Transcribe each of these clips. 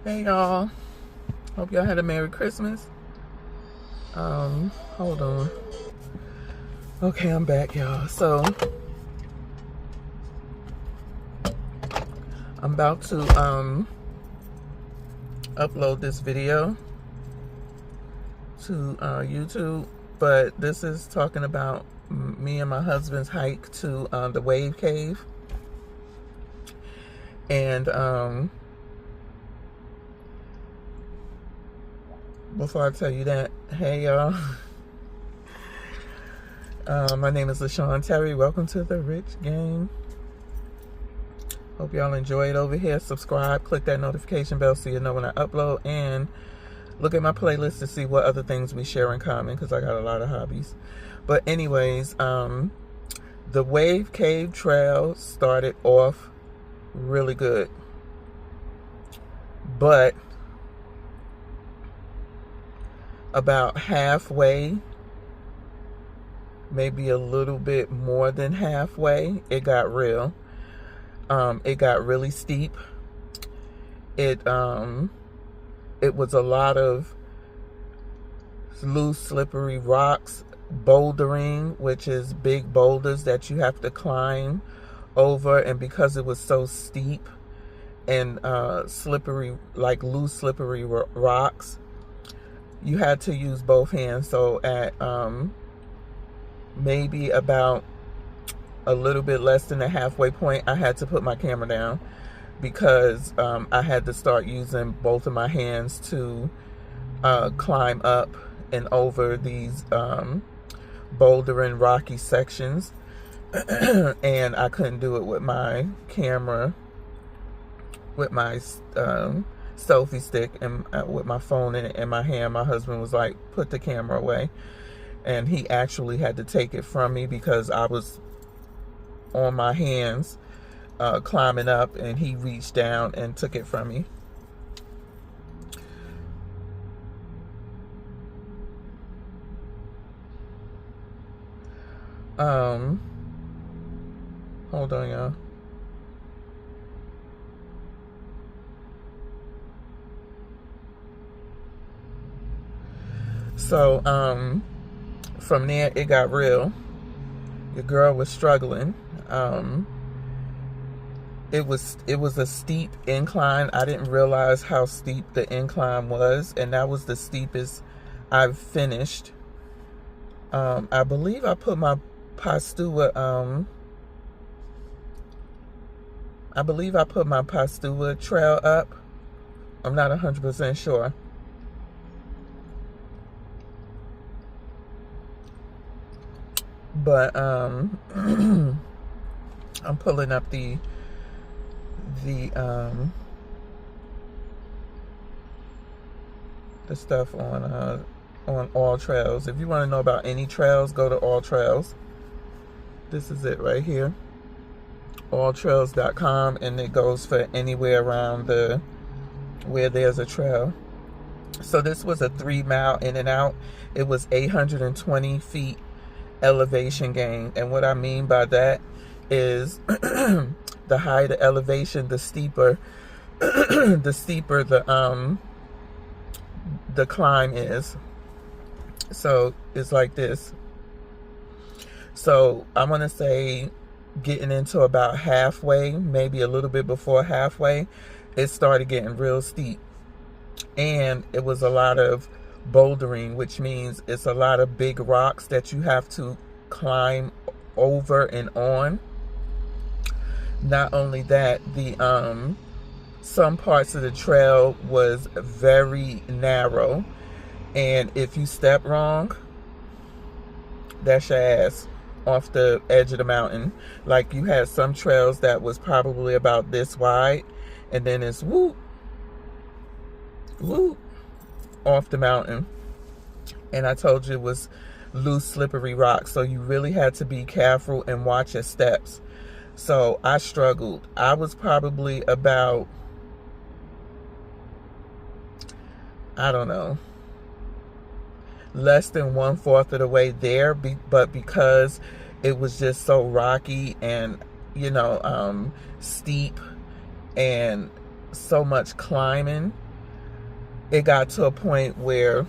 Hey y'all, hope y'all had a Merry Christmas. Hold on. Okay, I'm back, y'all. So I'm about to upload this video to YouTube, but this is talking about me and my husband's hike to the Wave Cave. And before I tell you that, hey y'all, my name is Lashawnterry. Welcome to the Rich Gang. Hope y'all enjoy it over here. Subscribe, click that notification bell so you know when I upload, and look at my playlist to see what other things we share in common, because I got a lot of hobbies. But anyways, the Wave Cave Trail started off really good, but about halfway, maybe a little bit more than halfway, it got real. It got really steep. It was a lot of loose, slippery rocks, bouldering, which is big boulders that you have to climb over. And because it was so steep and slippery, like loose, slippery rocks, you had to use both hands. So at maybe about a little bit less than the halfway point, I had to put my camera down because I had to start using both of my hands to climb up and over these bouldering rocky sections. And I couldn't do it with my camera, with my selfie stick, and with my phone in my hand. My husband was like, put the camera away. And he actually had to take it from me because I was on my hands climbing up, and he reached down and took it from me. Hold on, y'all. So from there it got real. Your girl was struggling. It was a steep incline. I didn't realize how steep the incline was, and that was the steepest I've finished. I believe I put my Pastua trail up. I'm not 100% sure. But I'm pulling up the stuff on All Trails. If you want to know about any trails, go to All Trails. This is it right here, alltrails.com, and it goes for anywhere around where there's a trail. So this was a 3-mile in and out. It was 820 feet elevation gain, and what I mean by that is the higher the elevation, the steeper the climb is. So it's like this. So I'm gonna say getting into about halfway, maybe a little bit before halfway, it started getting real steep, and it was a lot of bouldering, which means it's a lot of big rocks that you have to climb over and on. Not only that, the some parts of the trail was very narrow, and if you step wrong, that's your ass off the edge of the mountain. Like, you had some trails that was probably about this wide, and then it's whoop whoop off the mountain. And I told you it was loose, slippery rocks, so you really had to be careful and watch your steps. So I struggled. I was probably about, I don't know, less than 1/4 of the way there, but because it was just so rocky and, steep and so much climbing, it got to a point where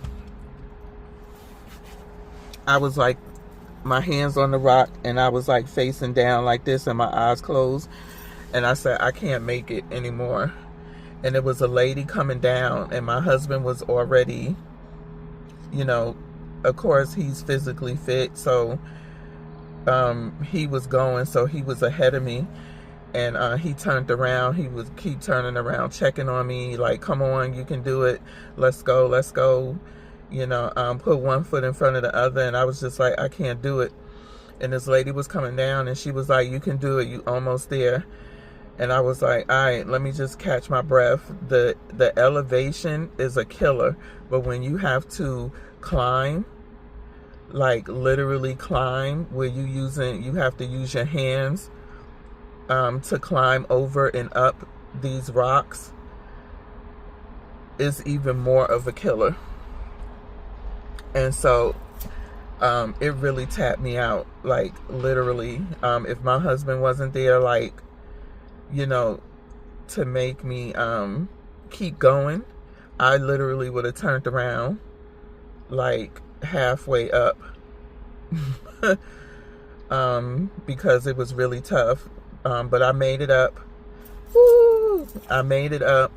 I was like, my hands on the rock, and I was like facing down like this and my eyes closed. And I said, I can't make it anymore. And it was a lady coming down, and my husband was already, you know, of course he's physically fit, so he was going, so he was ahead of me. And he turned around, he would keep turning around, checking on me, like, come on, you can do it, let's go, you know, put one foot in front of the other. And I was just like, I can't do it. And this lady was coming down, and she was like, you can do it, you almost there. And I was like, all right, let me just catch my breath. The elevation is a killer, but when you have to climb, like literally climb, where you have to use your hands to climb over and up these rocks, is even more of a killer. And so it really tapped me out, like literally. If my husband wasn't there, like, you know, to make me keep going, I literally would have turned around like halfway up because it was really tough. But I made it up. Woo! I made it up.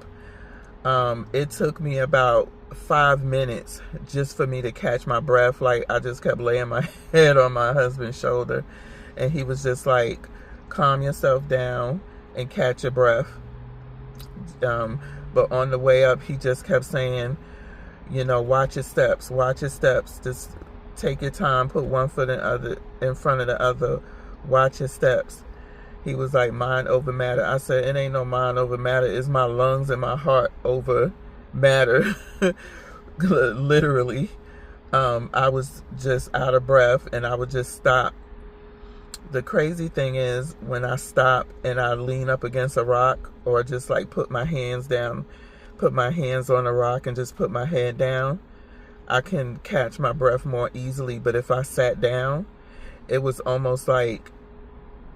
It took me about 5 minutes just for me to catch my breath. Like, I just kept laying my head on my husband's shoulder, and he was just like, calm yourself down and catch your breath. But on the way up, he just kept saying, you know, watch your steps, just take your time, put one foot in front of the other, watch your steps. He was like, mind over matter. I said, it ain't no mind over matter, it's my lungs and my heart over matter. Literally. I was just out of breath, and I would just stop. The crazy thing is, when I stop and I lean up against a rock, or just like put my hands down, put my hands on a rock and just put my head down, I can catch my breath more easily. But if I sat down, it was almost like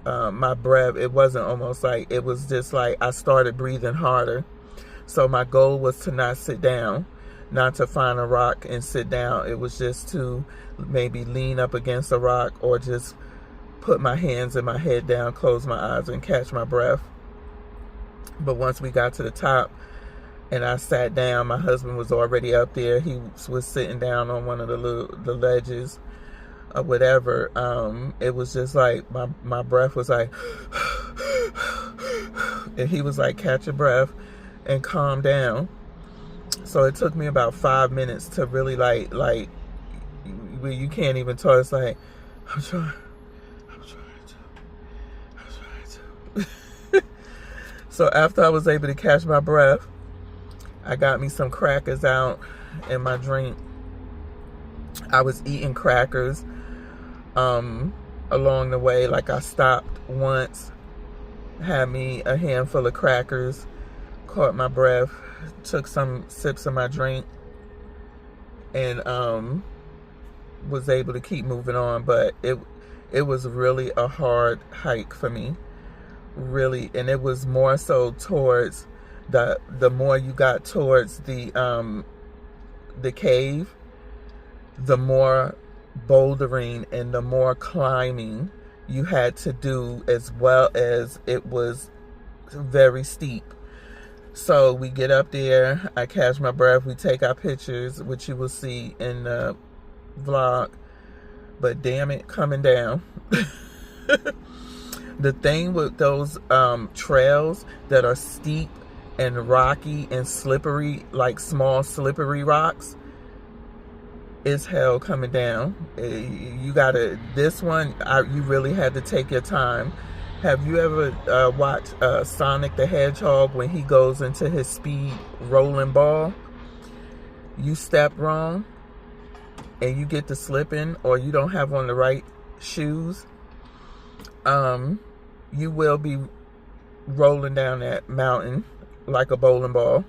my breath, it wasn't almost like, it was just like I started breathing harder. So my goal was to not sit down, not to find a rock and sit down. It was just to maybe lean up against a rock, or just put my hands and my head down, close my eyes, and catch my breath. But once we got to the top and I sat down, my husband was already up there. He was sitting down on one of the ledges or whatever. It was just like my breath was like and he was like, catch your breath and calm down. So it took me about 5 minutes to really like where you can't even talk. It's like, I'm trying to. So after I was able to catch my breath, I got me some crackers out in my drink. I was eating crackers along the way. Like, I stopped once, had me a handful of crackers, caught my breath, took some sips of my drink, and was able to keep moving on. But it was really a hard hike for me, really. And it was more so towards the more you got towards the cave, the more bouldering and the more climbing you had to do, as well as it was very steep. So we get up there, I catch my breath, we take our pictures, which you will see in the vlog. But damn it, coming down. The thing with those trails that are steep and rocky and slippery, like small slippery rocks, is hell coming down. You gotta, this one, you really had to take your time. Have you ever watched Sonic the Hedgehog when he goes into his speed rolling ball? You step wrong and you get to slipping, or you don't have on the right shoes, you will be rolling down that mountain like a bowling ball.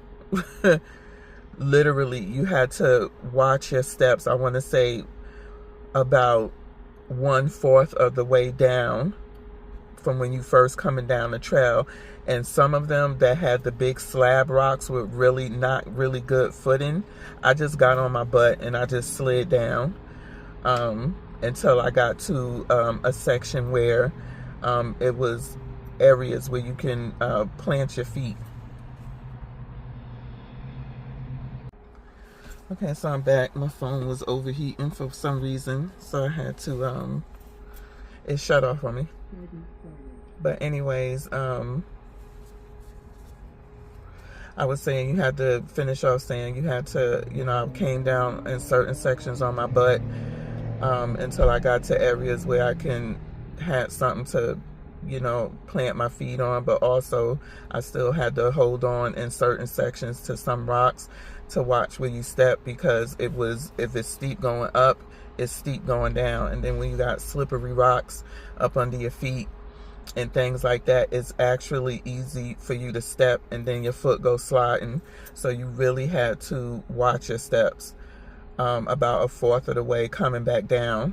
Literally, you had to watch your steps. I want to say about 1/4 of the way down from when you first coming down the trail. And some of them that had the big slab rocks with really not really good footing, I just got on my butt and I just slid down until I got to a section where it was areas where you can plant your feet. Okay, so I'm back. My phone was overheating for some reason, so I had to it shut off on me. But anyways, I was saying you had to finish off saying you had to, you know, I came down in certain sections on my butt until I got to areas where I can had something to, you know, plant my feet on, but also I still had to hold on in certain sections to some rocks to watch where you step, because it was, if it's steep going up, it's steep going down. And then when you got slippery rocks up under your feet and things like that, it's actually easy for you to step and then your foot goes sliding. So you really had to watch your steps about a fourth of the way coming back down.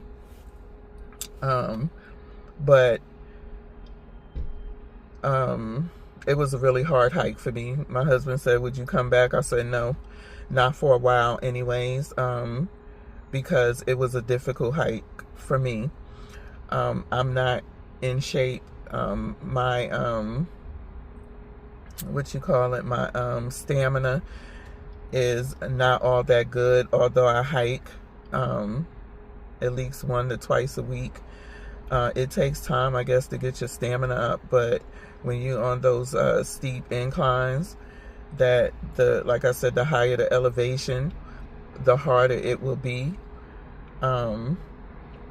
But it was a really hard hike for me. My husband said, would you come back? I said, no, not for a while anyways, because it was a difficult hike for me. I'm not in shape. My what you call it, my stamina is not all that good, although I hike at least 1 to twice a week. It takes time, I guess, to get your stamina up, but when you're on those steep inclines, that like I said, the higher the elevation, the harder it will be.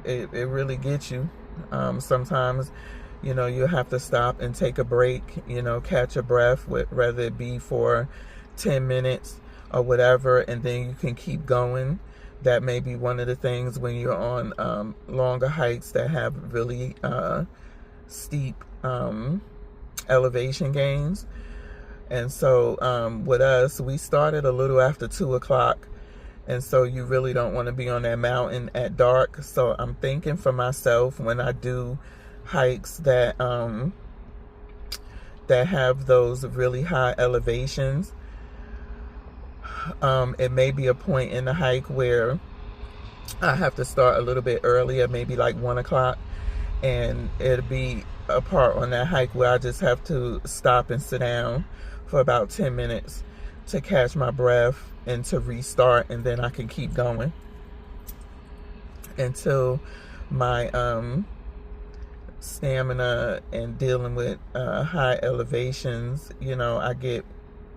It really gets you. Sometimes, you know, you have to stop and take a break, you know, catch a breath, whether it be for 10 minutes or whatever, and then you can keep going. That may be one of the things when you're on longer hikes that have really steep elevation gains. And so with us, we started a little after 2 o'clock. And so you really don't want to be on that mountain at dark. So I'm thinking for myself, when I do hikes that that have those really high elevations, it may be a point in the hike where I have to start a little bit earlier, maybe like 1 o'clock, and it'll be a part on that hike where I just have to stop and sit down for about 10 minutes to catch my breath and to restart, and then I can keep going until my stamina and dealing with high elevations, you know, I get,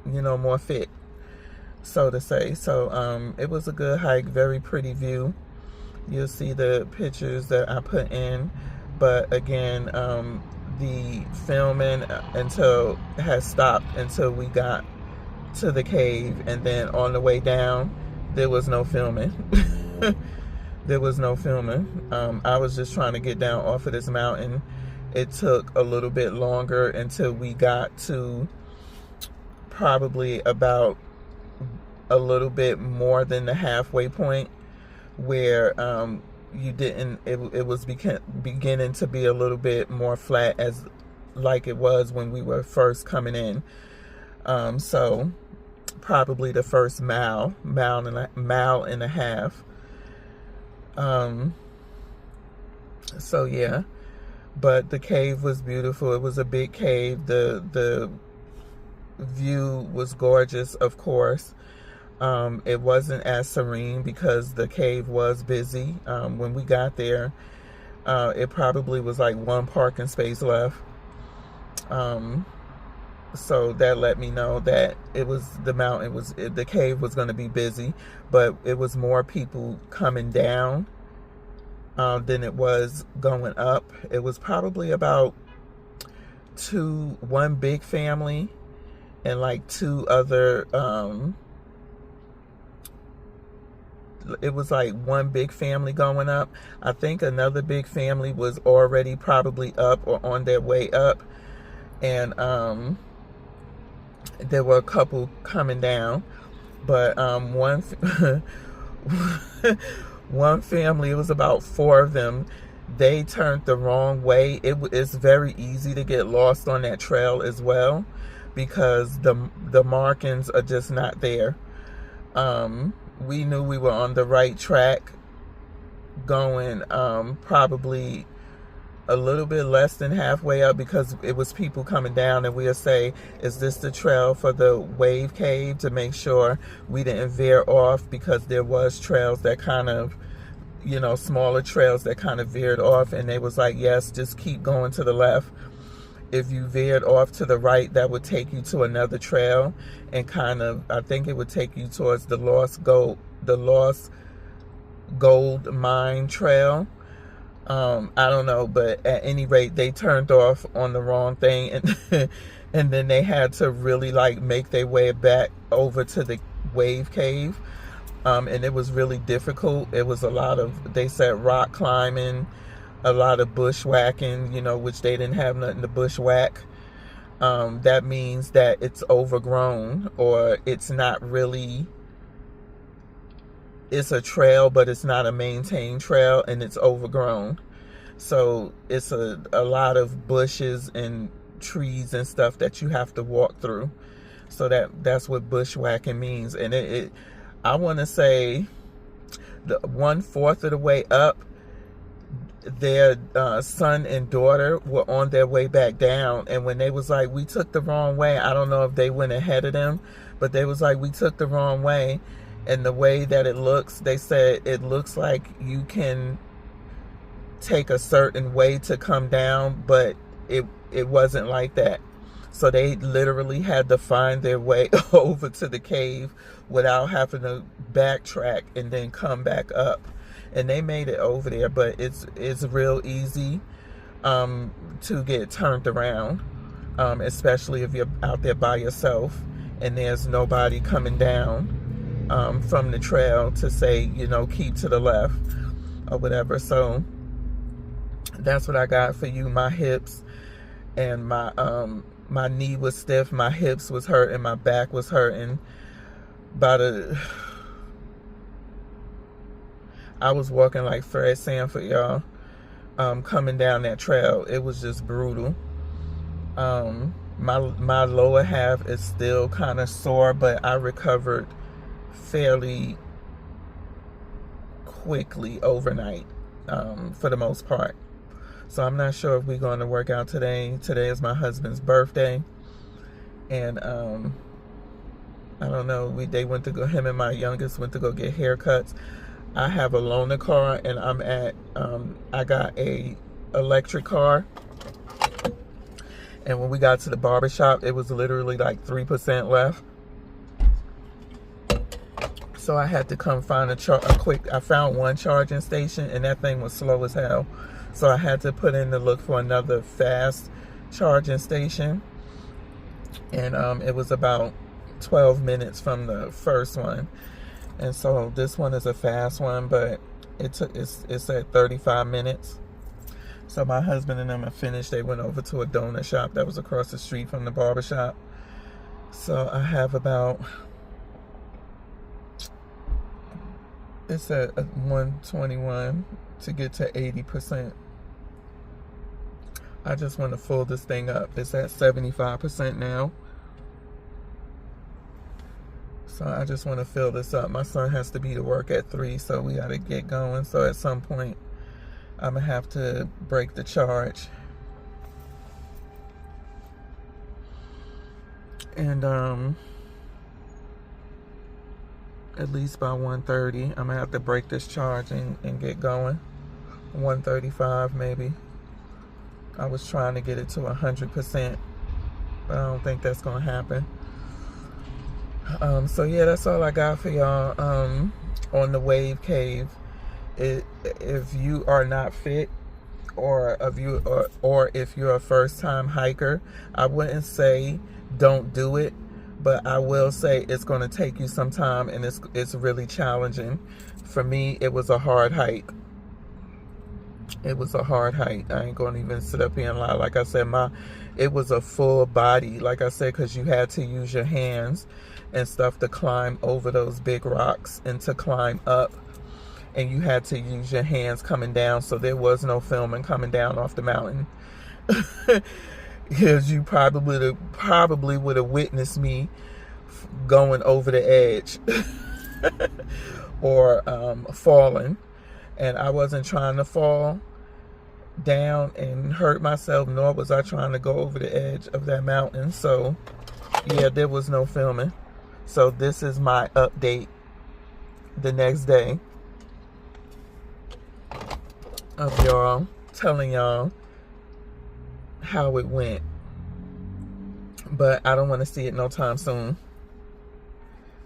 you know, more fit, so to say. So it was a good hike, very pretty view. You'll see the pictures that I put in, but again, the filming has stopped until we got to the cave, and then on the way down there was no filming. There was no filming. I was just trying to get down off of this mountain. It took a little bit longer until we got to probably about a little bit more than the halfway point, where it was beginning to be a little bit more flat, as like it was when we were first coming in. So probably the first mile and a half. So yeah, but the cave was beautiful. It was a big cave. The view was gorgeous, of course. It wasn't as serene because the cave was busy. When we got there, it probably was like 1 parking space left. So that let me know that the cave was going to be busy, but it was more people coming down than it was going up. It was probably about one big family and like 2 other, it was like 1 big family going up. I think another big family was already probably up or on their way up, and there were a couple coming down, but one family, it was about 4 of them. they turned the wrong way. It's very easy to get lost on that trail as well, because the markings are just not there. We knew we were on the right track, going probably a little bit less than halfway up, because it was people coming down, and we'll say, is this the trail for the wave cave, to make sure we didn't veer off, because there was trails that kind of, you know, smaller trails that kind of veered off, and they was like, yes, just keep going to the left. If you veered off to the right, that would take you to another trail, and kind of, I think it would take you towards the lost gold mine trail. I don't know, but at any rate, they turned off on the wrong thing, and and then they had to really like make their way back over to the wave cave, and it was really difficult. It was a lot of, they said, rock climbing, a lot of bushwhacking, you know, which they didn't have nothing to bushwhack. That means that it's overgrown, or it's not really, it's a trail, but it's not a maintained trail, and it's overgrown. So it's a lot of bushes and trees and stuff that you have to walk through. So that's what bushwhacking means. And I want to say, the 1/4 of the way up, their son and daughter were on their way back down, and when they was like, we took the wrong way, I don't know if they went ahead of them, but they was like, we took the wrong way. And the way that it looks, they said it looks like you can take a certain way to come down, but it wasn't like that. So they literally had to find their way over to the cave without having to backtrack and then come back up. And they made it over there, but it's real easy to get turned around, especially if you're out there by yourself and there's nobody coming down from the trail to say, you know, keep to the left or whatever. So that's what I got for you. My hips and my knee was stiff, my hips was hurting, my back was hurting. I was walking like Fred Sanford, y'all, coming down that trail. It was just brutal. My lower half is still kind of sore, but I recovered fairly quickly overnight, for the most part. So I'm not sure if we're going to work out today. Today is my husband's birthday, and I don't know. Him and my youngest went to go get haircuts. I have a loaner car, and I got a electric car. And when we got to the barbershop, it was literally like 3% left. So I had to come find I found one charging station, and that thing was slow as hell. So I had to put in to look for another fast charging station. And it was about 12 minutes from the first one. And so this one is a fast one, but it's at 35 minutes. So my husband and them are finished. They went over to a donut shop that was across the street from the barbershop. So I have about, it's at 121 to get to 80%. I just want to fill this thing up. It's at 75% now. So I just want to fill this up. My son has to be to work at 3, so we got to get going. So at some point, I'm going to have to break the charge. And at least by 1:30, I'm going to have to break this charge and get going. 1:35 maybe. I was trying to get it to 100%, but I don't think that's going to happen. So yeah, that's all I got for y'all on the wave cave. If you are not fit, or if you're a first-time hiker, I wouldn't say don't do it, but I will say it's going to take you some time, and it's really challenging. For me, it was a hard hike. It was a hard hike. I ain't going to even sit up here and lie. Like I said, it was a full body, like I said, because you had to use your hands and stuff to climb over those big rocks and to climb up. and you had to use your hands coming down, so there was no filming coming down off the mountain. Because you probably would have witnessed me going over the edge or falling, and I wasn't trying to fall down and hurt myself, nor was I trying to go over the edge of that mountain. So yeah, there was no filming. So this is my update the next day of y'all, telling y'all how it went. But I don't want to see it no time soon.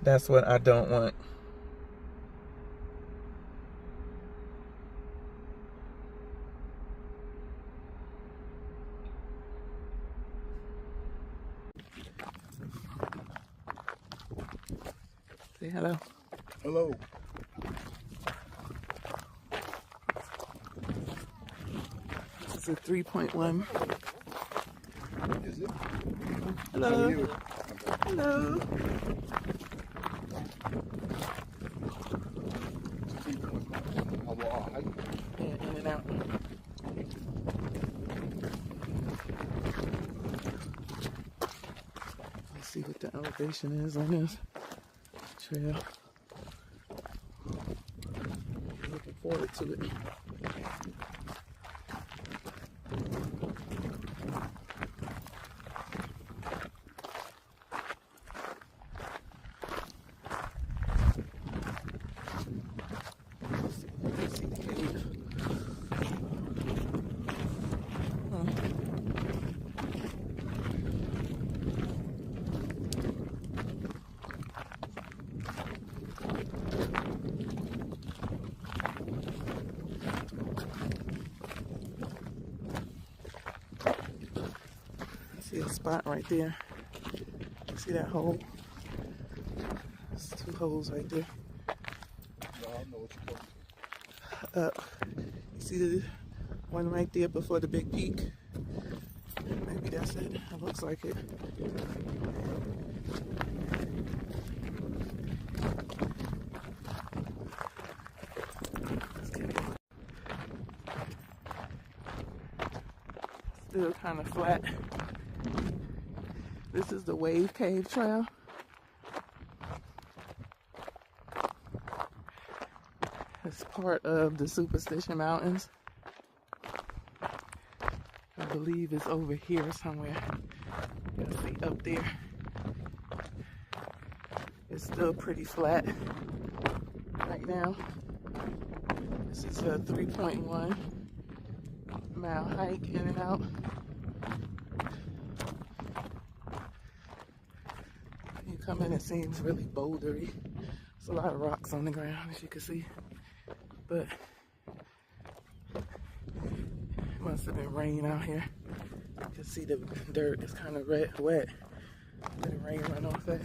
That's what I don't want. Say hello. Hello. This is a 3.1. Is it? Hello. How are you? Hello. Yeah, in and out. Let's see what the elevation is on this trail. Looking forward to it. See a spot right there. See that hole? There's 2 holes right there. No, I know what you're talking You see the one right there before the big peak? Maybe that's it. It looks like it. Still kind of flat. This is the Wave Cave Trail. It's part of the Superstition Mountains. I believe it's over here somewhere. You'll see up there. It's still pretty flat right now. This is a 3.1 mile hike in and out. You come in, it seems really bouldery. There's a lot of rocks on the ground, as you can see. But it must have been rain out here. You can see the dirt is kind of wet. Where the rain run off that.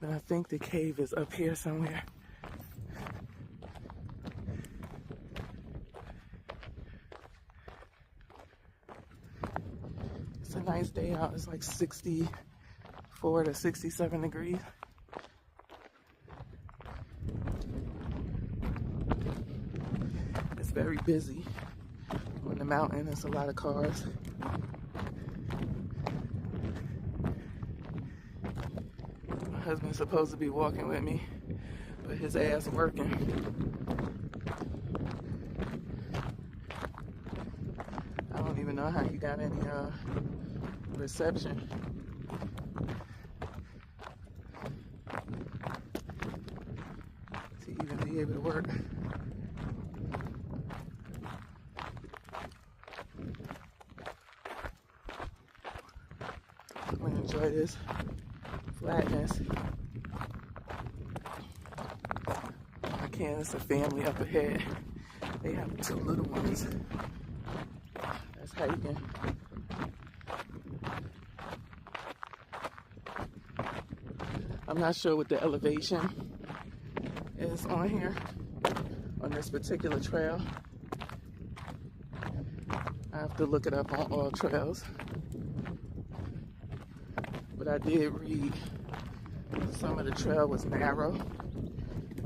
But I think the cave is up here somewhere. It's a nice day out. It's like 64 to 67 degrees. It's very busy on the mountain. There's a lot of cars. My husband's supposed to be walking with me, but his ass working. I don't even know how he got any reception. To even be able to work. I'm gonna enjoy this flatness. I can't, it's a family up ahead. They have 2 little ones. That's hiking. I'm not sure what the elevation is on here, on this particular trail. I have to look it up on all trails. But I did read Some of the trail was narrow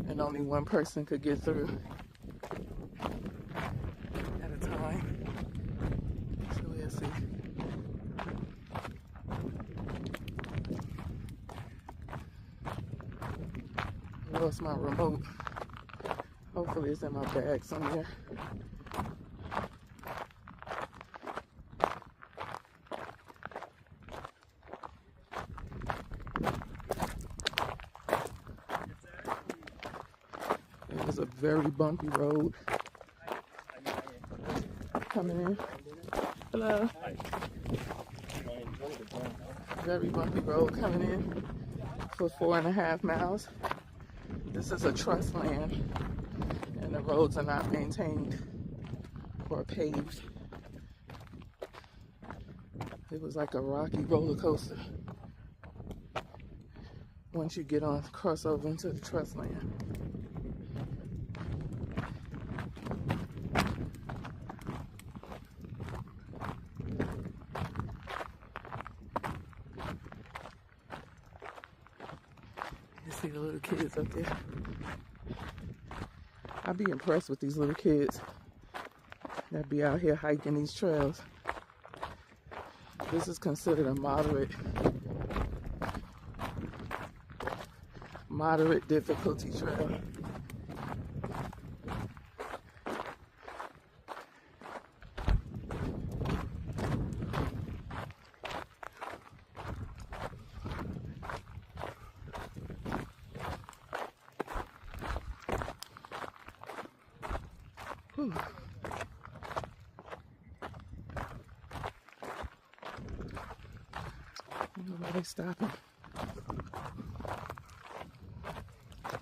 and only one person could get through at a time. So we'll see. I lost my remote. Hopefully it's in my bag somewhere. It was a very bumpy road coming in. Hello. Very bumpy road coming in for 4.5 miles. This is a trust land and the roads are not maintained or paved. It was like a rocky roller coaster once you get on crossover into the trust land. You see the little kids up there. I'd be impressed with these little kids that be out here hiking these trails. This is considered a moderate difficulty trail. Whew. Nobody's stopping. I'll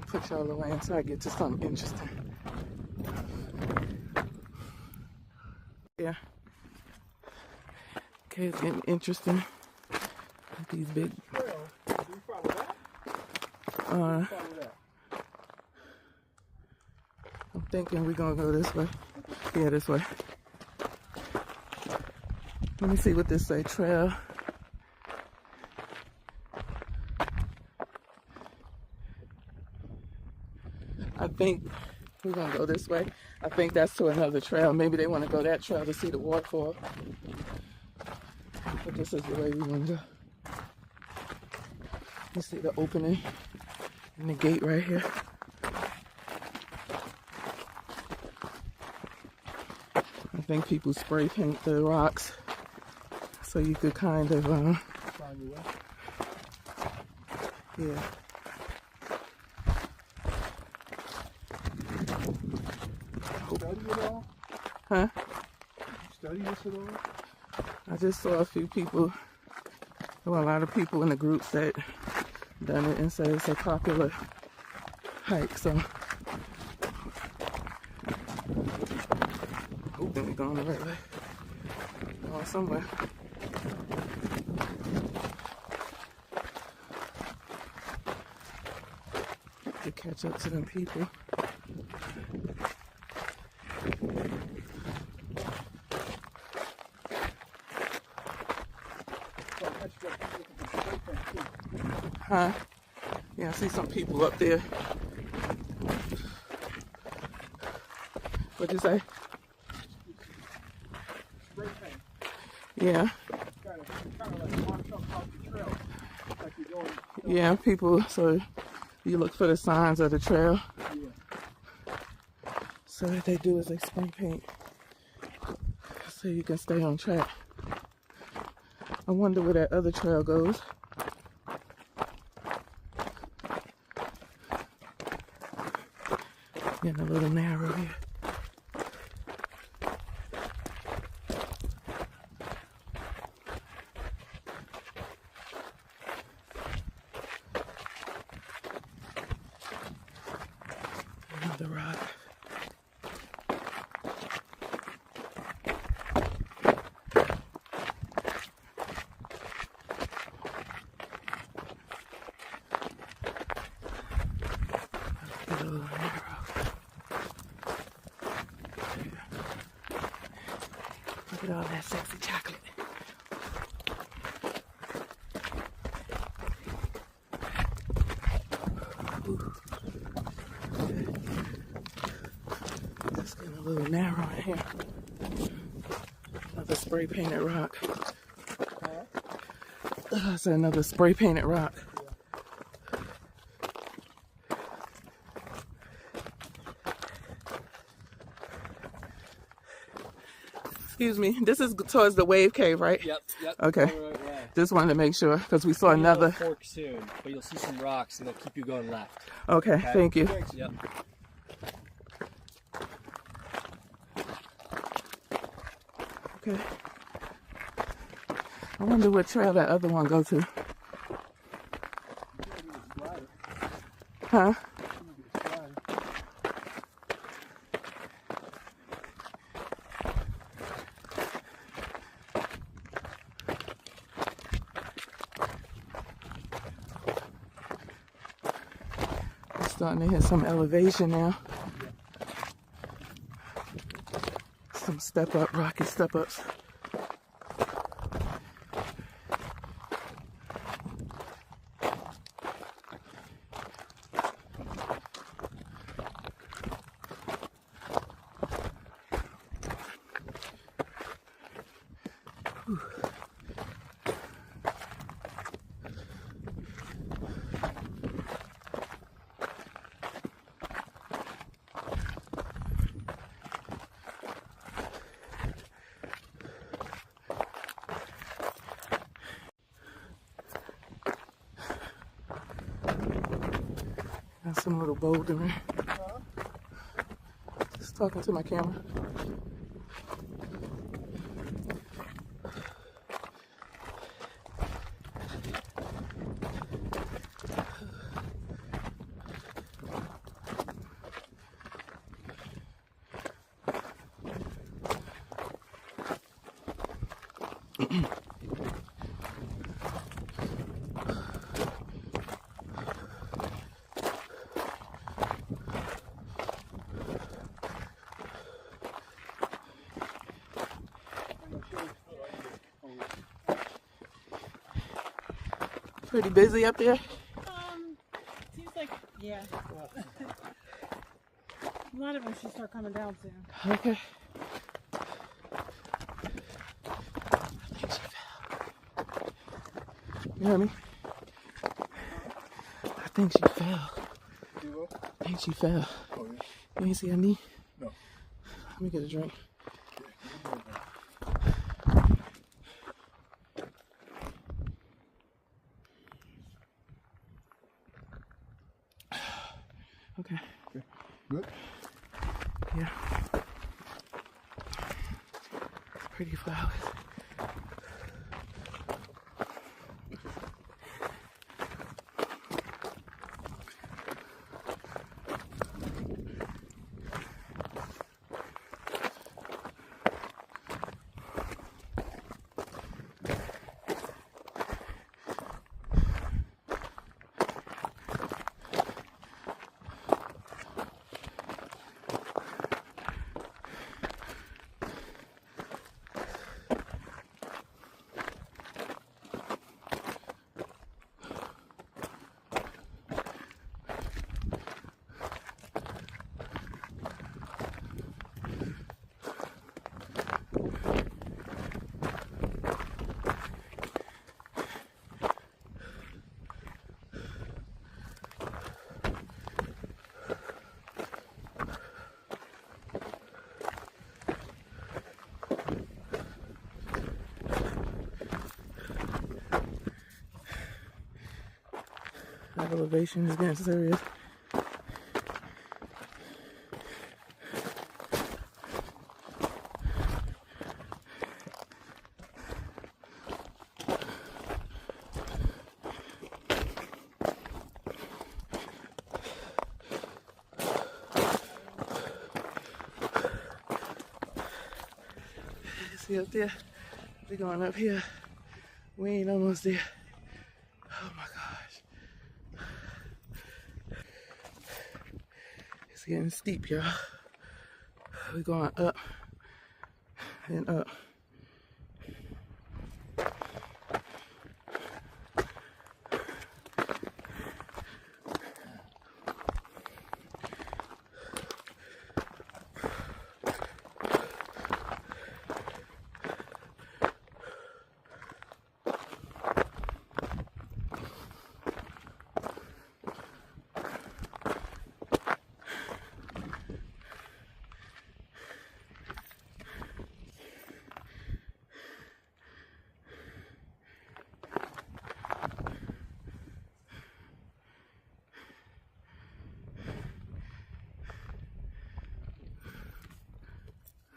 push all the way until I get to something interesting. Yeah. Okay, it's getting interesting. These big. I'm thinking we're gonna go this way. Yeah, this way. Let me see what this say. Trail. I think we're gonna go this way. I think that's to another trail. Maybe they want to go that trail to see the waterfall. But this is the way we want to go. You see the opening and the gate right here. I think people spray paint the rocks so you could kind of, yeah. Study it all? Huh? Study this at all? I just saw a few people, well, a lot of people in the groups that done it and said it's a popular hike, so hoping we're going the right way. Going somewhere. To catch up to them people. Huh? Yeah, I see some people up there. What'd you say? Spray paint. Yeah. Kind of like mark something off the trail. Like you're going. Yeah, people, so you look for the signs of the trail. Yeah. So what they do is they spray paint so you can stay on track. I wonder where that other trail goes. Getting a little narrow here. Another rock. A little narrow. Look at all that sexy chocolate. little narrow in here. Another spray painted rock. That's another spray painted rock. Excuse me. This is towards the wave cave, right? Yep. Okay. Just wanted to make sure because we saw another. Fork soon, but you'll see some rocks and they'll keep you going left. Okay. Thank you. Yep. Okay. I wonder what trail that other one go to. Huh? Starting to hit some elevation now. Some step up, rocky step ups. Got some little bouldering. Just talking to my camera. Pretty busy up there? Seems like, yeah. A lot of them should start coming down soon. Okay. You hear me? I think she fell. I think she fell. Oh, yeah. You ain't see her knee? No. Let me get a drink. Okay. Good? Yeah. Pretty flowers. That elevation is getting serious. See up there? We're going up here. We ain't almost there. Oh my gosh. It's getting steep, y'all. We're going up and up.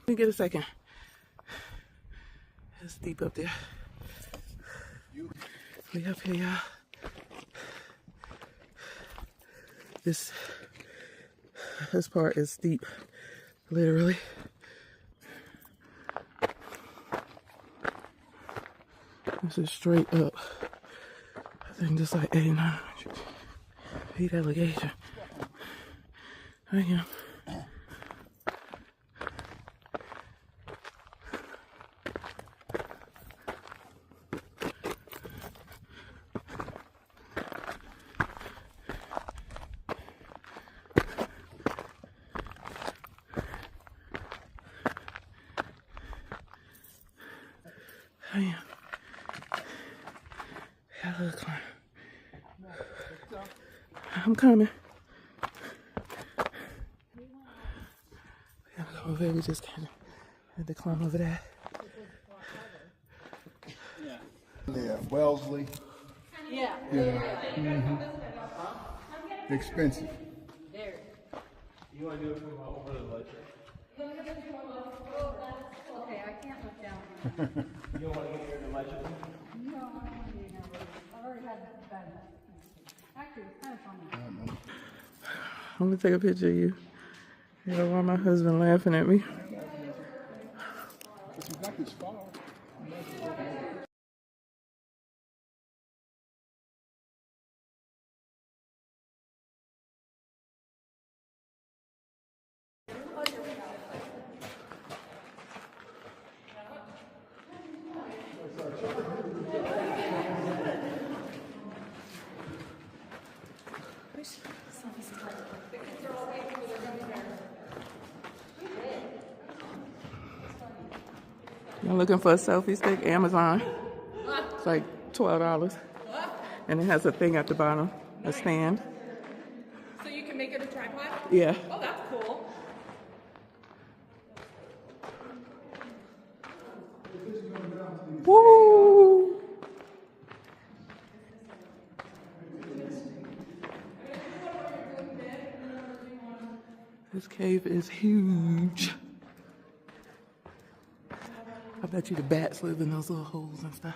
Let me get a second. It's deep up there. We up here, y'all. This part is steep, literally. This is straight up. I think just like 89 feet elevation. I am. I am. Hella climb. I'm coming. We gotta go over there. We just kind of had to climb over that. Yeah, Wellesley. Yeah. Expensive. You want to do it from over the ledge? Okay, I can't look down. You don't want to get near the ledge? No, I don't want to be here. I've already had bad. Actually, it's kind of funny. I'm gonna take a picture of you. You know why my husband laughing at me? It's not this far. Y'all looking for a selfie stick? Amazon. It's like $12. And it has a thing at the bottom, a stand. So you can make it a tripod? Yeah. Oh, that's cool. Woo! This cave is huge. I bet you the bats live in those little holes and stuff.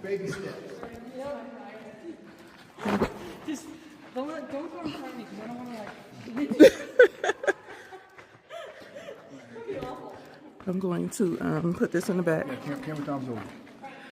Baby steps. Just don't go in front of me because I don't want to like. I'm going to put this in the back. Camera time's over.